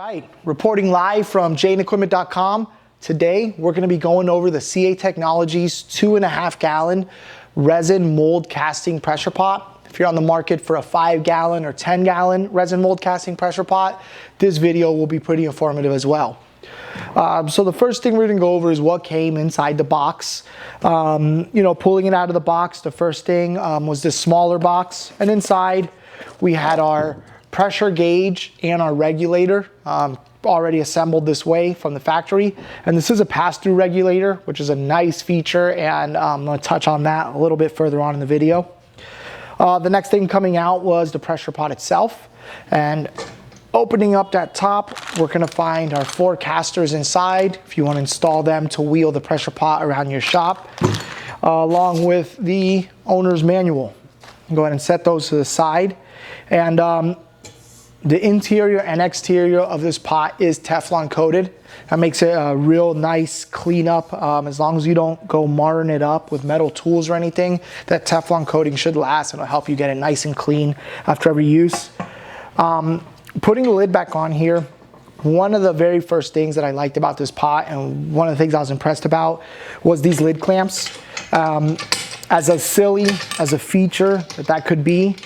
right, reporting live from jnequipment.com. Today, we're gonna be going over the CA Technologies 2.5 gallon resin mold casting pressure pot. If you're on the market for a 5 gallon or 10 gallon resin mold casting pressure pot, this video will be pretty informative as well. So the first thing we're gonna go over is what came inside the box. Pulling it out of the box, the first thing was this smaller box, and inside we had our pressure gauge and our regulator already assembled this way from the factory. And this is a pass-through regulator, which is a nice feature, and I'm going to touch on that a little bit further on in the video. The next thing coming out was the pressure pot itself, and opening up that top, we're going to find our 4 casters inside if you want to install them to wheel the pressure pot around your shop, along with the owner's manual. Go ahead and set those to the side. And the interior and exterior of this pot is Teflon coated. That makes it a real nice cleanup. As long as you don't go marring it up with metal tools or anything, that Teflon coating should last and it'll help you get it nice and clean after every use. Putting the lid back on here, one of the very first things that I liked about this pot, and one of the things I was impressed about, was these lid clamps. As silly as a feature that could be,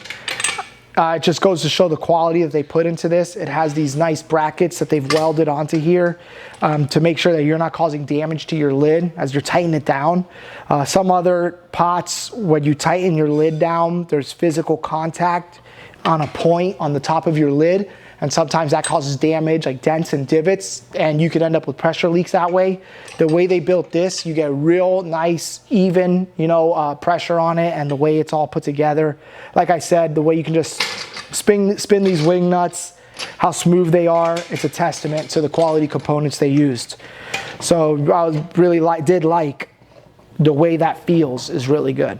it just goes to show the quality that they put into this. It has these nice brackets that they've welded onto here to make sure that you're not causing damage to your lid as you're tightening it down. Some other pots, when you tighten your lid down, there's physical contact on a point on the top of your lid, and sometimes that causes damage like dents and divots, and you could end up with pressure leaks that way. The way they built this, you get real nice, even, pressure on it, and the way it's all put together. Like I said, the way you can just spin these wing nuts, how smooth they are, it's a testament to the quality components they used. So I really did like the way that feels is really good.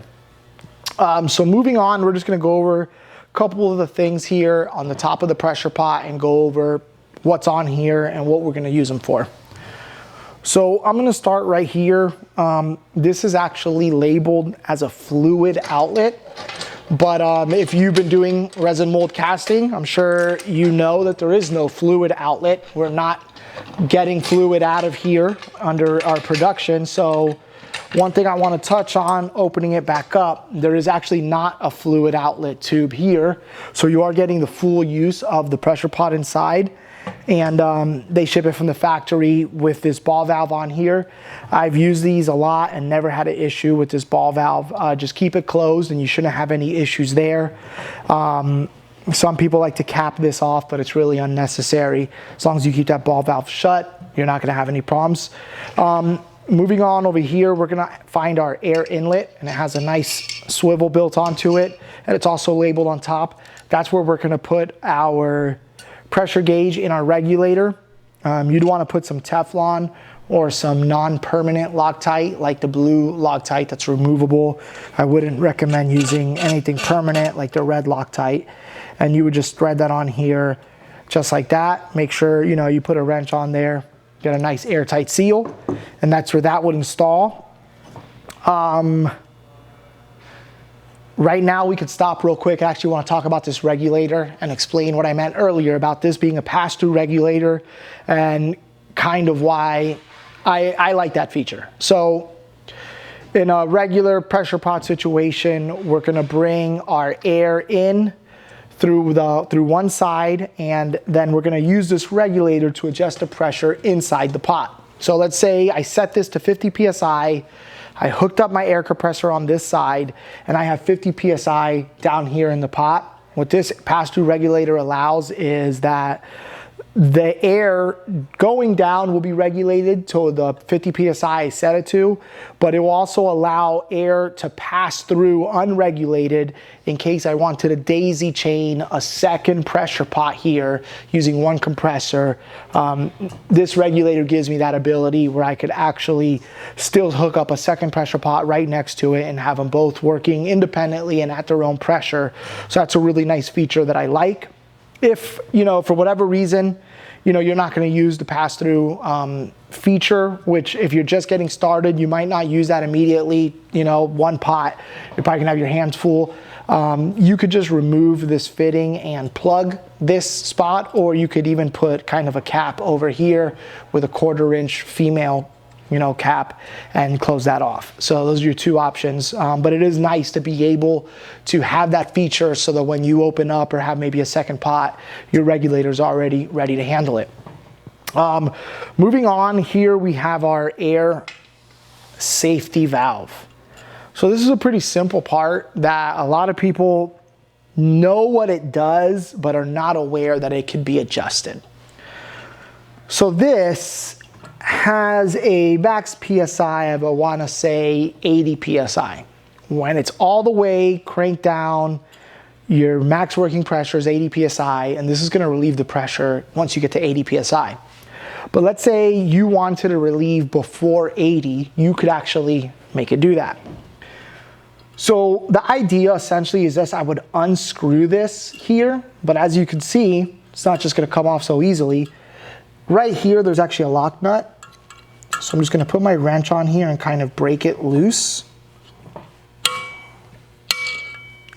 So moving on, we're just gonna go over couple of the things here on the top of the pressure pot and go over what's on here and what we're going to use them for. So I'm going to start right here. This is actually labeled as a fluid outlet, but if you've been doing resin mold casting, I'm sure you know that there is no fluid outlet. We're not getting fluid out of here under our production. So one thing I want to touch on, opening it back up, there is actually not a fluid outlet tube here. So you are getting the full use of the pressure pot inside. And they ship it from the factory with this ball valve on here. I've used these a lot and never had an issue with this ball valve. Just keep it closed and you shouldn't have any issues there. Some people like to cap this off, but it's really unnecessary. As long as you keep that ball valve shut, you're not going to have any problems. Moving on over here, we're gonna find our air inlet, and it has a nice swivel built onto it, and it's also labeled on top. That's where we're gonna put our pressure gauge in our regulator. You'd wanna put some Teflon or some non-permanent Loctite, like the blue Loctite that's removable. I wouldn't recommend using anything permanent like the red Loctite. And you would just thread that on here just like that. Make sure you put a wrench on there. Get a nice airtight seal, and that's where that would install. Right now we could stop real quick. I actually want to talk about this regulator and explain what I meant earlier about this being a pass-through regulator and kind of why I like that feature. So in a regular pressure pot situation, we're going to bring our air in through one side, and then we're going to use this regulator to adjust the pressure inside the pot. So let's say I set this to 50 psi, I hooked up my air compressor on this side, and I have 50 psi down here in the pot. What this pass-through regulator allows is that the air going down will be regulated to the 50 psi I set it to, but it will also allow air to pass through unregulated in case I wanted to daisy chain a second pressure pot here using one compressor. This regulator gives me that ability where I could actually still hook up a second pressure pot right next to it and have them both working independently and at their own pressure. So that's a really nice feature that I like. If, for whatever reason, you know, you're not going to use the pass-through feature, which if you're just getting started, you might not use that immediately. You know, one pot, you're probably gonna have your hands full. You could just remove this fitting and plug this spot, or you could even put kind of a cap over here with a 1/4 inch female, you know, cap, and close that off. So those are your two options. But it is nice to be able to have that feature so that when you open up or have maybe a second pot, your regulator's already ready to handle it. Moving on, here we have our air safety valve. So this is a pretty simple part that a lot of people know what it does, but are not aware that it can be adjusted. So this has a max PSI of, I wanna say 80 PSI. When it's all the way cranked down, your max working pressure is 80 PSI, and this is gonna relieve the pressure once you get to 80 PSI. But let's say you wanted to relieve before 80, you could actually make it do that. So the idea essentially is this: I would unscrew this here, but as you can see, it's not just gonna come off so easily. Right here, there's actually a lock nut. So I'm just gonna put my wrench on here and kind of break it loose.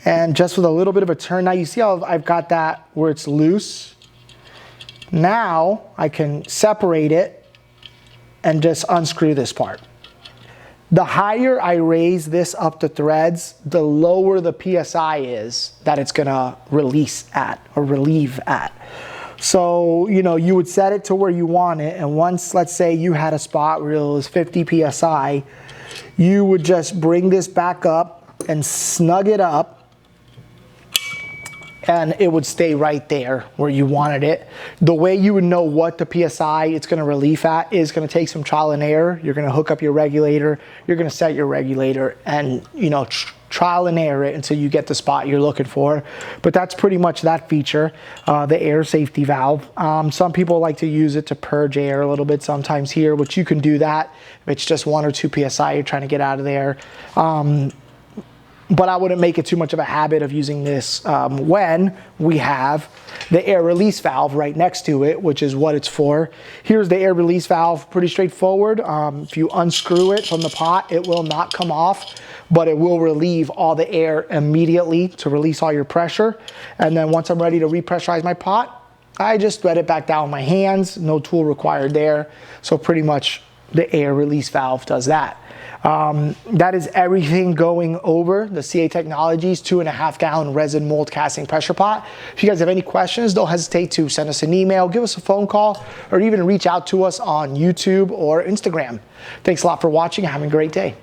And just with a little bit of a turn, now you see how I've got that where it's loose. Now I can separate it and just unscrew this part. The higher I raise this up to threads, the lower the PSI is that it's gonna release at or relieve at. So, you know, you would set it to where you want it, and once, let's say you had a spot where it was 50 PSI, you would just bring this back up and snug it up, and it would stay right there where you wanted it. The way you would know what the PSI it's gonna relief at is gonna take some trial and error. You're gonna hook up your regulator, you're gonna set your regulator, and, you know, trial and error it until you get the spot you're looking for. But that's pretty much that feature, the air safety valve. Some people like to use it to purge air a little bit sometimes here, which you can do that if it's just 1 or 2 PSI you're trying to get out of there. But I wouldn't make it too much of a habit of using this when we have the air release valve right next to it, which is what it's for. Here's the air release valve, pretty straightforward. If you unscrew it from the pot, it will not come off, but it will relieve all the air immediately to release all your pressure. And then once I'm ready to repressurize my pot, I just thread it back down with my hands, no tool required there. So pretty much the air release valve does that. That is everything going over the CA Technologies 2.5 gallon resin mold casting pressure pot. If you guys have any questions, don't hesitate to send us an email, give us a phone call, or even reach out to us on YouTube or Instagram. Thanks a lot for watching. Have a great day.